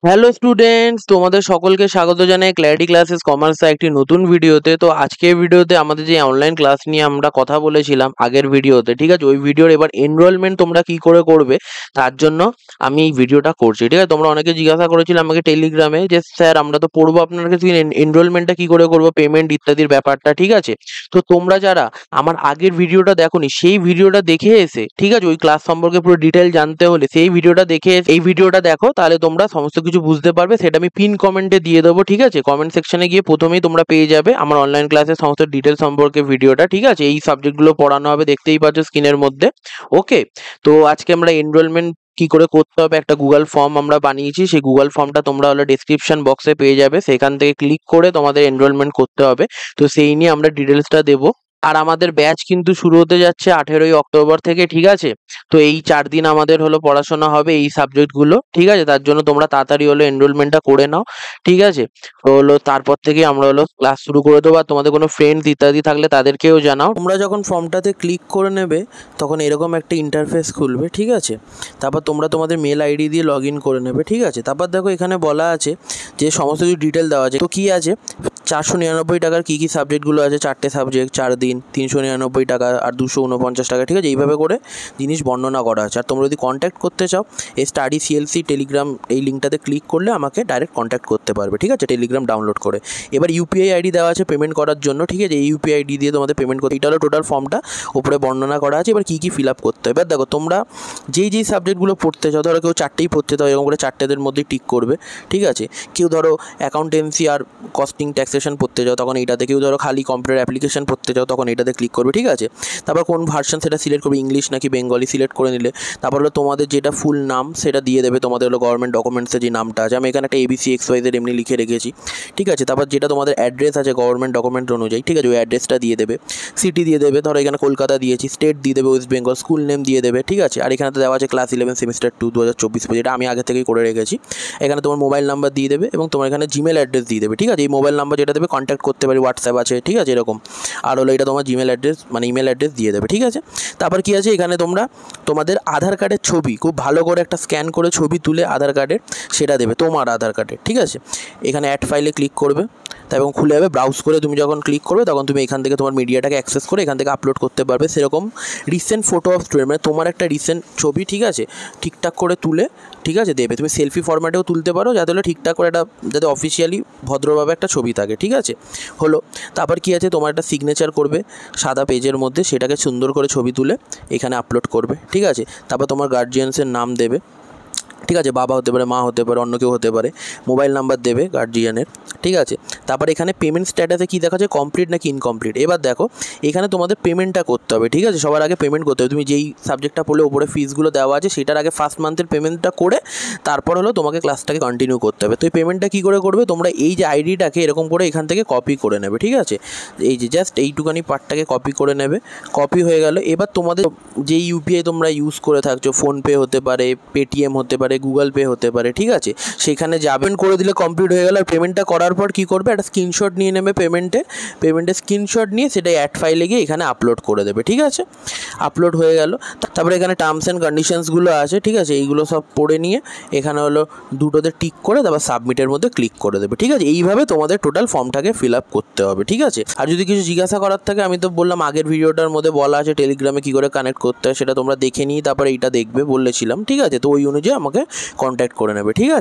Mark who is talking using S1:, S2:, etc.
S1: Hello students, তোমাদের সকলকে স্বাগত জানাই ক্ল্যারিটি ক্লাসেস কমার্সের একটি নতুন ভিডিওতে। তো আজকের ভিডিওতে আমাদের যে অনলাইন ক্লাস নিয়ে আমরা কথা বলেছিলাম আগের ভিডিওতে, ঠিক আছে, ওই ভিডিওর এবার এনরোলমেন্ট তোমরা কি করে করবে তার জন্য আমি এই ভিডিওটা করছি। ঠিক আছে, তোমরা অনেকে জিজ্ঞাসা করেছিলে আমাকে টেলিগ্রামে যে স্যার আমরা তো পড়বো আপনার কাছে, এনরোলমেন্টটা কি করে করবো, পেমেন্ট ইত্যাদির ব্যাপারটা। ঠিক আছে, তো তোমরা যারা আমার আগের ভিডিওটা দেখোনি সেই ভিডিওটা দেখে এসে, ঠিক আছে, ওই ক্লাস সম্পর্কে পুরো ডিটেল জানতে হলে সেই ভিডিওটা দেখে এই ভিডিওটা দেখো, তাহলে তোমরা সমস্ত কিছু বুঝতে পারবে। সেটা আমি পিন কমেন্টে দিয়ে দেবো। ঠিক আছে, কমেন্ট সেকশনে গিয়ে প্রথমেই তোমরা পেয়ে যাবে আমার অনলাইন ক্লাসের সমস্ত ডিটেল সম্পর্কে ভিডিওটা। ঠিক আছে, এই সাবজেক্টগুলো পড়ানো হবে, দেখতেই পাচ্ছ স্ক্রিনের মধ্যে। ওকে, তো আজকে আমরা এনরোলমেন্ট কি করে করতে হবে একটা গুগল ফর্ম আমরা বানিয়েছি, সেই গুগল ফর্মটা তোমরা হলো ডেসক্রিপশন বক্সে পেয়ে যাবে, সেখান থেকে ক্লিক করে তোমাদের এনরোলমেন্ট করতে হবে। তো সেই নিয়ে আমরা ডিটেলসটা দেবো। আর আমাদের ব্যাচ কিন্তু শুরু হতে যাচ্ছে 18ই অক্টোবর থেকে। ঠিক আছে, তো এই 4 দিন আমাদের হলো পড়াশোনা হবে এই সাবজেক্টগুলো। ঠিক আছে, তার জন্য তোমরা তাড়াতাড়ি হলো এনরোলমেন্টটা করে নাও। ঠিক আছে, তো হলো তারপর থেকে আমরা হলো ক্লাস শুরু করে দেবো। আর তোমাদের কোনো ফ্রেন্ডস ইত্যাদি থাকলে তাদেরকেও জানাও। তোমরা যখন ফর্মটাতে ক্লিক করে নেবে তখন এরকম একটা ইন্টারফেস খুলবে। ঠিক আছে, তারপর তোমরা তোমাদের মেল আইডি দিয়ে লগ ইন করে নেবে। ঠিক আছে, তারপর দেখো এখানে বলা আছে যে সমস্ত কিছু ডিটেল দেওয়া আছে। তো কী আছে, 499 টাকার কী কী সাবজেক্টগুলো আছে, 4টে সাবজেক্ট, 4 দিন, 399 টাকা আর 249 টাকা। ঠিক আছে, এইভাবে করে জিনিস বর্ণনা করা আছে। আর তোমরা যদি কন্ট্যাক্ট করতে চাও এই স্টাডি সিএলসি টেলিগ্রাম এই লিঙ্কটাতে ক্লিক করলে আমাকে ডাইরেক্ট কন্ট্যাক্ট করতে পারবে। ঠিক আছে, টেলিগ্রাম ডাউনলোড করে। এবার ইউপিআই আইডি দেওয়া আছে পেমেন্ট করার জন্য। ঠিক আছে, এই ইউপিআই আইডি দিয়ে তোমাদের পেমেন্ট করতে, এটা হলো টোটাল ফর্মটা, উপরে বর্ণনা করা আছে। এবার কী কী ফিল আপ করতে হবে, এবার দেখো তোমরা যেই সাবজেক্টগুলো পড়তে চাও, ধরো কেউ 4টেই পড়তে চাও, এরকম করে 4টেদের মধ্যেই টিক করবে। ঠিক আছে, কেউ ধরো অ্যাকাউন্টেন্সি আর কস্টিং ট্যাক্সেশন পড়তে চাও তখন এইটাতে, কেউ ধরো খালি কম্পিউটার অ্যাপ্লিকেশন পড়তে চাও তখন এইটাতে ক্লিক করবে। ঠিক আছে, তারপর কোন ভার্সন সেটা সিলেক্ট করবে, ইংলিশ নাকি বেঙ্গলি সিলেক্ট করে নিলে তারপর হলো তোমাদের যেটা ফুল নাম সেটা দিয়ে দেবে। তোমাদের হলো গভর্নমেন্ট ডকুমেন্টসে যে নামটা আছে, আমি এখানে একটা এবিসি এক্সওয়াইজেড এমনি লিখে রেখেছি। ঠিক আছে, তারপর যেটা তোমাদের অ্যাড্রেস আছে গভর্নমেন্ট ডকুমেন্ট অনুযায়ী, ঠিক আছে, ওই অ্যাড্রেসটা দিয়ে দেবে। সিটি দিয়ে দেবে, ধরো এখানে কলকাতা দিয়েছি, স্টেট দিয়ে দেবে ওয়েস্ট বেঙ্গল, স্কুল নেম দিয়ে দেবে। ঠিক আছে, আর এখানে তো দেওয়া আছে ক্লাস 11 সেমিস্টার 2 2024, এটা আমি আগে থেকেই করে রেখেছি। এখানে তোমার মোবাইল নাম্বার দিয়ে দেবে এবং তোমার এখানে জিমেল অ্যাড্রেস দিয়ে দেবে। ঠিক আছে, এই মোবাইল নাম্বার যেটা দেবে কন্ট্যাক্ট করতে পারি, হোয়াটসঅ্যাপ আছে। ঠিক আছে, এরকম। আর হলো এটা তোমার জিমেল অ্যাড্রেস, মানে ইমেল অ্যাড্রেস দিয়ে দেবে। ঠিক আছে, তারপর কী আছে, এখানে তোমরা তোমাদের আধার কার্ডের ছবি খুব ভালো করে একটা স্ক্যান করে ছবি তুলে আধার কার্ডের সেটা দেবে, তোমার আধার কার্ডের। ঠিক আছে, এখানে অ্যাড ফাইলে ক্লিক করবে, তাই এবং খুলে যাবে। ব্রাউজ করে তুমি যখন ক্লিক করবে তখন তুমি এখান থেকে তোমার মিডিয়াটাকে অ্যাক্সেস করে এখান থেকে আপলোড করতে পারবে। সেরকম রিসেন্ট ফটো অফ স্টুডেন্ট, মানে তোমার একটা রিসেন্ট ছবি, ঠিক আছে, ঠিকঠাক করে তুলে, ঠিক আছে, দেবে। তুমি সেলফি ফরম্যাটেও তুলতে পারো, যাতে হলে ঠিকঠাক করে একটা, যাতে অফিসিয়ালি ভদ্রভাবে একটা ছবি থাকে। ঠিক আছে, হলো। তারপর কী আছে, তোমার একটা সিগনেচার করবে সাদা পেজের মধ্যে, সেটাকে সুন্দর করে ছবি তুলে এখানে আপলোড করবে। ঠিক আছে, তারপর তোমার গার্জিয়ানসের নাম দেবে। ঠিক আছে, বাবা হতে পারে, মা হতে পারে, অন্য কেউ হতে পারে। মোবাইল নাম্বার দেবে গার্জিয়ানের। ঠিক আছে, তারপর এখানে পেমেন্ট স্ট্যাটাসে কী দেখাচ্ছে, কমপ্লিট নাকি ইনকমপ্লিট। এবার দেখো এখানে তোমাদের পেমেন্টটা করতে হবে। ঠিক আছে, সবার আগে পেমেন্ট করতে হবে। তুমি যেই সাবজেক্টটা পড়লে ওপরে ফিসগুলো দেওয়া আছে সেটার আগে ফার্স্ট মান্থের পেমেন্টটা করে তারপর হলো তোমাকে ক্লাসটাকে কন্টিনিউ করতে হবে। তো এই পেমেন্টটা কী করে করবে, তোমরা এই যে আইডিটাকে এরকম করে এখান থেকে কপি করে নেবে। ঠিক আছে, এই যে জাস্ট এইটুখানি পার্টটাকে কপি করে নেবে। কপি হয়ে গেল। এবার তোমাদের যেই ইউপিআই তোমরা ইউজ করে থাকছো, ফোনপে হতে পারে, পেটিএম হতে পারে, গুগল পে হতে পারে। ঠিক আছে, সেখানে যাবেন, করে দিলে কমপ্লিট হয়ে গেল। আর পেমেন্টটা করার পর কী করবে, একটা স্ক্রিনশট নিয়ে নেবে পেমেন্টের স্ক্রিনশট নিয়ে সেটা অ্যাড ফাইলে গিয়ে এখানে আপলোড করে দেবে। ঠিক আছে, আপলোড হয়ে গেল। তারপরে এখানে টার্মস অ্যান্ড কন্ডিশনসগুলো আছে। ঠিক আছে, এইগুলো সব পড়ে নিয়ে এখানে হলো দুটোতে টিক করে তারপর সাবমিটের মধ্যে ক্লিক করে দেবে। ঠিক আছে, এইভাবে তোমাদের টোটাল ফর্মটাকে ফিল আপ করতে হবে। ঠিক আছে, আর যদি কিছু জিজ্ঞাসা করার থাকে, আমি তো বললাম আগের ভিডিওটার মধ্যে বলা আছে টেলিগ্রামে কী করে কানেক্ট করতে হয়, সেটা তোমরা দেখে নিয়ে তারপরে এইটা দেখবে বলেছিলাম। ঠিক আছে, তো ওই অনুযায়ী আমাকে কন্ট্যাক্ট করে নেবে। ঠিক আছে।